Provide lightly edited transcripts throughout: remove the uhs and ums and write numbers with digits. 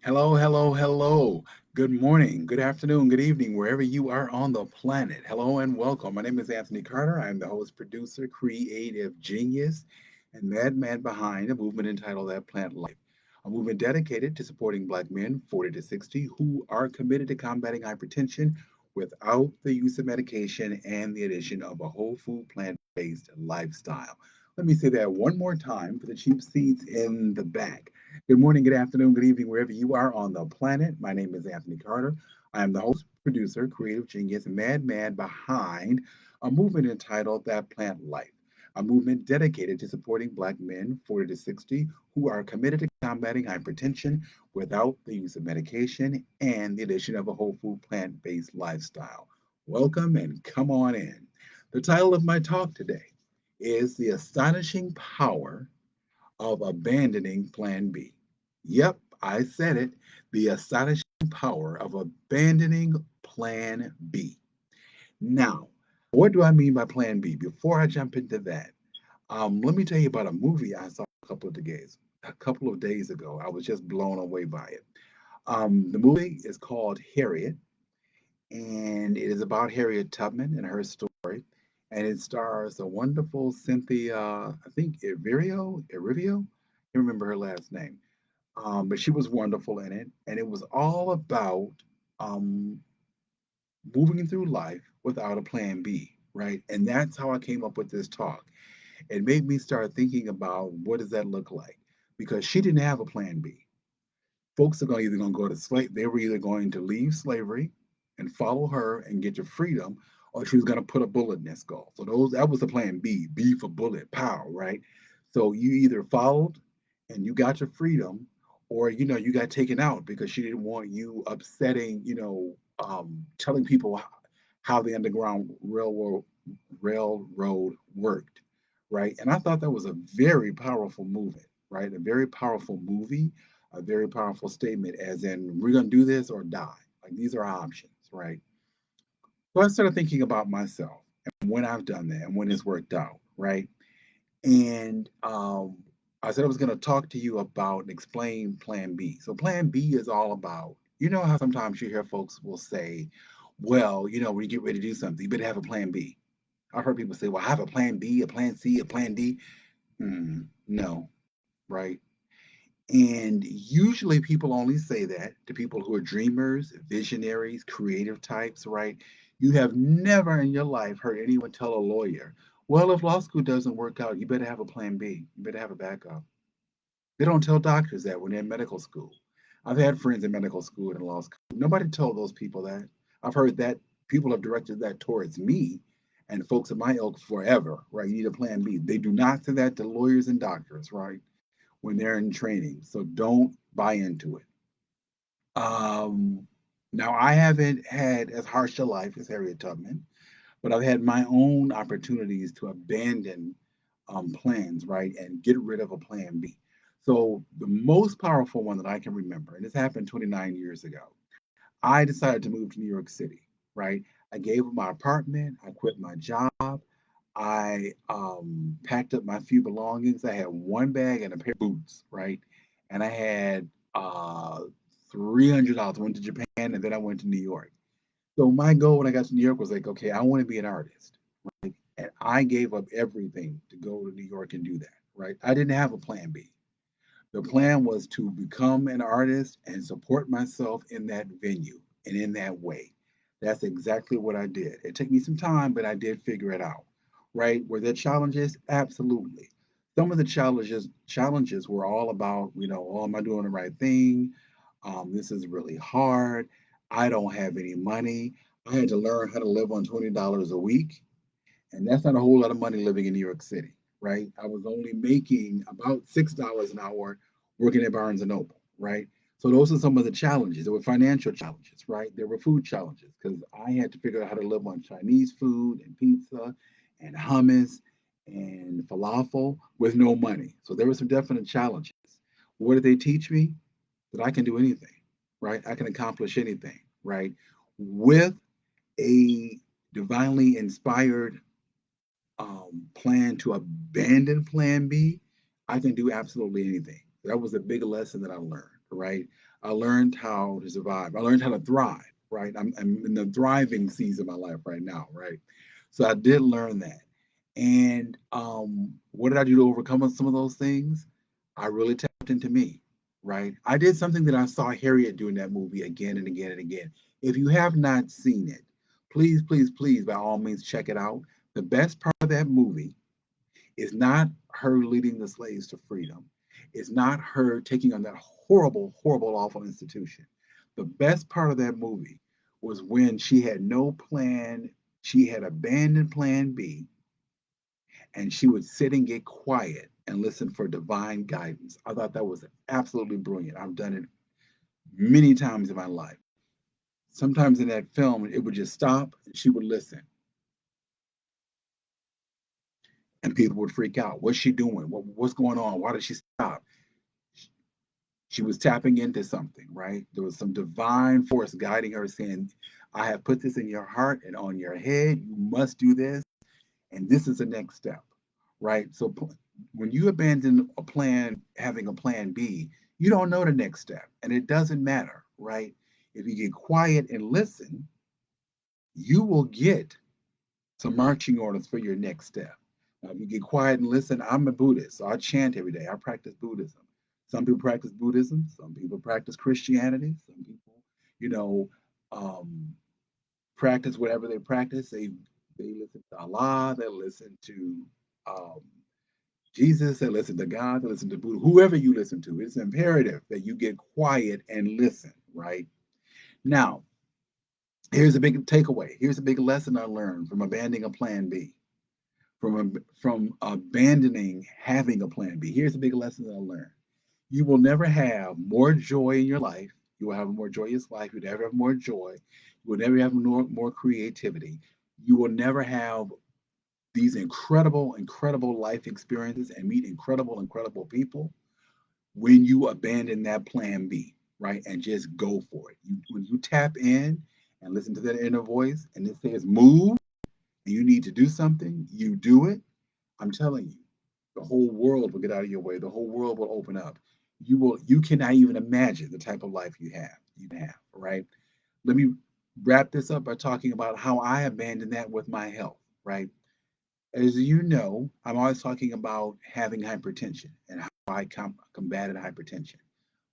Hello, hello, hello. Good morning, good afternoon, good evening, wherever you are on the planet. Hello and welcome. My name is Anthony Carter. I'm the host, producer, creative genius, and madman behind a movement entitled That Plant Life. A movement dedicated to supporting Black men 40 to 60 who are committed to combating hypertension without the use of medication and the addition of a whole food plant based lifestyle. Let me say that one more time for the cheap seats in the back. Good morning, good afternoon, good evening, wherever you are on the planet. My name is Anthony Carter. I am the host, producer, creative genius, madman behind a movement entitled That Plant Life, a movement dedicated to supporting Black men 40 to 60 who are committed to combating hypertension without the use of medication and the addition of a whole food plant based lifestyle. Welcome and come on in. The title of my talk today is The Astonishing Power of Abandoning Plan B. Yep, I said it. The astonishing power of abandoning Plan B. Now, what do I mean by Plan B? Before I jump into that, let me tell you about a movie I saw a couple of days ago. I was just blown away by it. The movie is called Harriet, and it is about Harriet Tubman and her story. And it stars the wonderful Cynthia, I think Irivio. I can't remember her last name. But she was wonderful in it, and it was all about um, moving through life without a plan B, right? And that's how I came up with this talk. It made me start thinking about what does that look like, because she didn't have a plan B. Folks are either going to go to slave. They were either going to leave slavery and follow her and get your freedom, or she was going to put a bullet in their skull. So that was the plan B. B for bullet, pow, right? So you either followed and you got your freedom, or you got taken out because she didn't want you upsetting, telling people how the Underground Railroad worked, right? And I thought that was a very powerful movement, right? A very powerful movie, a very powerful statement, as in we're gonna do this or die. Like these are options, right? So I started thinking about myself and when I've done that and when it's worked out, right? And I said I was going to talk to you about and explain Plan B. So Plan B is all about, how sometimes you hear folks will say, well, when you get ready to do something, you better have a Plan B. I've heard people say, well, I have a Plan B, a Plan C, a Plan D. No, right? And usually people only say that to people who are dreamers, visionaries, creative types, right? You have never in your life heard anyone tell a lawyer, well, if law school doesn't work out, you better have a plan B. You better have a backup. They don't tell doctors that when they're in medical school. I've had friends in medical school and law school. Nobody told those people that. I've heard that people have directed that towards me and folks of my ilk forever, right? You need a plan B. They do not say that to lawyers and doctors, right? When they're in training. So don't buy into it. Um, Now, I haven't had as harsh a life as Harriet Tubman, but I've had my own opportunities to abandon plans, right, and get rid of a plan B. So the most powerful one that I can remember, and this happened 29 years ago, I decided to move to New York City, right? I gave up my apartment, I quit my job, I packed up my few belongings. I had one bag and a pair of boots, right? And I had $300. I went to Japan and then I went to New York. So my goal when I got to New York was like, okay, I want to be an artist, right? And I gave up everything to go to New York and do that, right? I didn't have a plan B. The plan was to become an artist and support myself in that venue and in that way. That's exactly what I did. It took me some time, but I did figure it out. Right? Were there challenges? Absolutely. Some of the challenges were all about, oh, am I doing the right thing? This is really hard. I don't have any money. I had to learn how to live on $20 a week. And that's not a whole lot of money living in New York City, right? I was only making about $6 an hour working at Barnes and Noble, right? So those are some of the challenges. There were financial challenges, right? There were food challenges because I had to figure out how to live on Chinese food and pizza and hummus and falafel with no money. So there were some definite challenges. What did they teach me? That I can do anything, right? I can accomplish anything, right? With a divinely inspired plan to abandon plan B, I can do absolutely anything. That was a big lesson that I learned, right? I learned how to survive. I learned how to thrive, right? I'm in the thriving season of my life right now, right? So I did learn that. And what did I do to overcome some of those things? I really tapped into me, right? I did something that I saw Harriet do in that movie again and again and again. If you have not seen it, please, please, please, by all means, check it out. The best part of that movie is not her leading the slaves to freedom. It's not her taking on that horrible, horrible, awful institution. The best part of that movie was when she had no plan. She had abandoned plan B, and she would sit and get quiet and listen for divine guidance. I thought that was absolutely brilliant. I've done it many times in my life. Sometimes in that film, it would just stop and she would listen, and people would freak out. What's she doing? What's going on? Why did she stop? She was tapping into something, right? There was some divine force guiding her, saying, I have put this in your heart and on your head. You must do this. And this is the next step, right? So when you abandon a plan, having a plan B, you don't know the next step. And it doesn't matter, right? If you get quiet and listen, you will get some marching orders for your next step. If you get quiet and listen, I'm a Buddhist, so I chant every day. I practice Buddhism. Some people practice Buddhism. Some people practice Christianity. Some people, you know, um, practice whatever they practice. They listen to Allah. They listen to um, Jesus. They listen to God. They listen to Buddha. Whoever you listen to, it's imperative that you get quiet and listen. Right now, here's a big takeaway. Here's a big lesson I learned from abandoning a plan B, from abandoning having a plan B. Here's a big lesson that I learned. You will never have more joy in your life. You will have a more joyous life. You'll never have more joy. You will never have more creativity. You will never have these incredible, incredible life experiences and meet incredible, incredible people when you abandon that plan B, right? And just go for it. When you tap in and listen to that inner voice and it says move and you need to do something, you do it. I'm telling you, the whole world will get out of your way. The whole world will open up. You cannot even imagine the type of life you have, right? Let me wrap this up by talking about how I abandoned that with my health, right? As you know, I'm always talking about having hypertension and how I combated hypertension.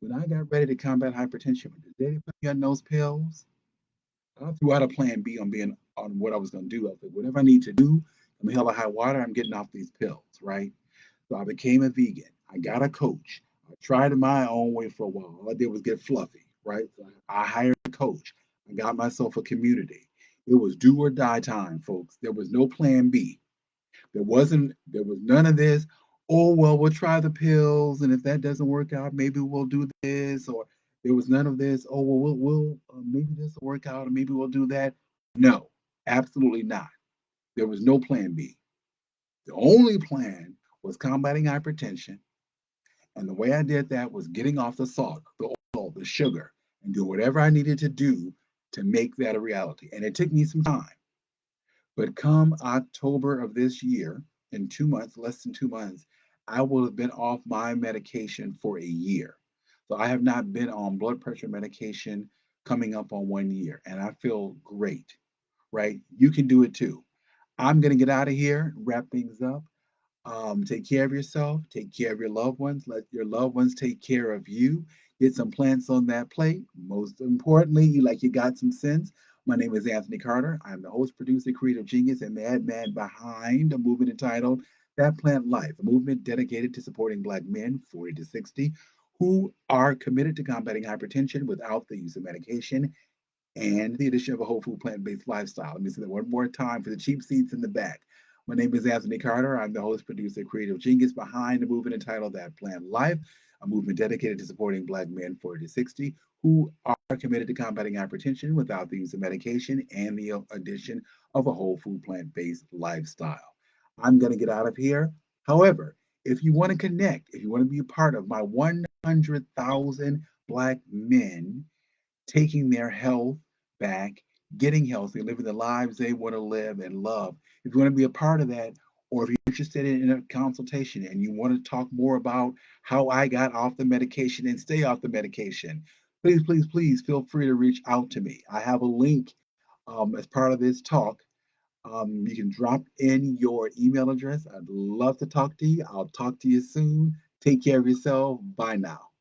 When I got ready to combat hypertension, did they put me on those pills? I threw out a plan B on being on what I was going to do. I said, whatever I need to do, I'm hell or high water, I'm getting off these pills, right? So I became a vegan. I got a coach. I tried it my own way for a while. All I did was get fluffy, right? So I hired a coach. I got myself a community. It was do or die time, folks. There was no plan B. There was none of this. Oh, well, we'll try the pills. And if that doesn't work out, maybe we'll do this. Or there was none of this. Oh, well, maybe this will work out, or maybe we'll do that. No, absolutely not. There was no plan B. The only plan was combating hypertension. And the way I did that was getting off the salt, the oil, the sugar, and do whatever I needed to do to make that a reality. And it took me some time. But come October of this year, in 2 months, less than 2 months, I will have been off my medication for a year. So I have not been on blood pressure medication coming up on 1 year, and I feel great, right? You can do it too. I'm going to get out of here, wrap things up. Take care of yourself, take care of your loved ones, let your loved ones take care of you. Get some plants on that plate. Most importantly, you got some sense. My name is Anthony Carter. I'm the host, producer, creative genius, and madman behind a movement entitled That Plant Life, a movement dedicated to supporting Black men 40 to 60 who are committed to combating hypertension without the use of medication and the addition of a whole food plant-based lifestyle. Let me say that one more time for the cheap seats in the back. My name is Anthony Carter. I'm the host, producer, creative genius behind the movement entitled That Plant Life, a movement dedicated to supporting Black men 40 to 60 who are committed to combating hypertension without the use of medication and the addition of a whole food plant-based lifestyle. I'm going to get out of here. However, if you want to connect, if you want to be a part of my 100,000 Black men taking their health back, getting healthy, living the lives they want to live and love. If you want to be a part of that, or if you're interested in a consultation and you want to talk more about how I got off the medication and stay off the medication, please, please, please feel free to reach out to me. I have a link as part of this talk. You can drop in your email address. I'd love to talk to you. I'll talk to you soon. Take care of yourself. Bye now.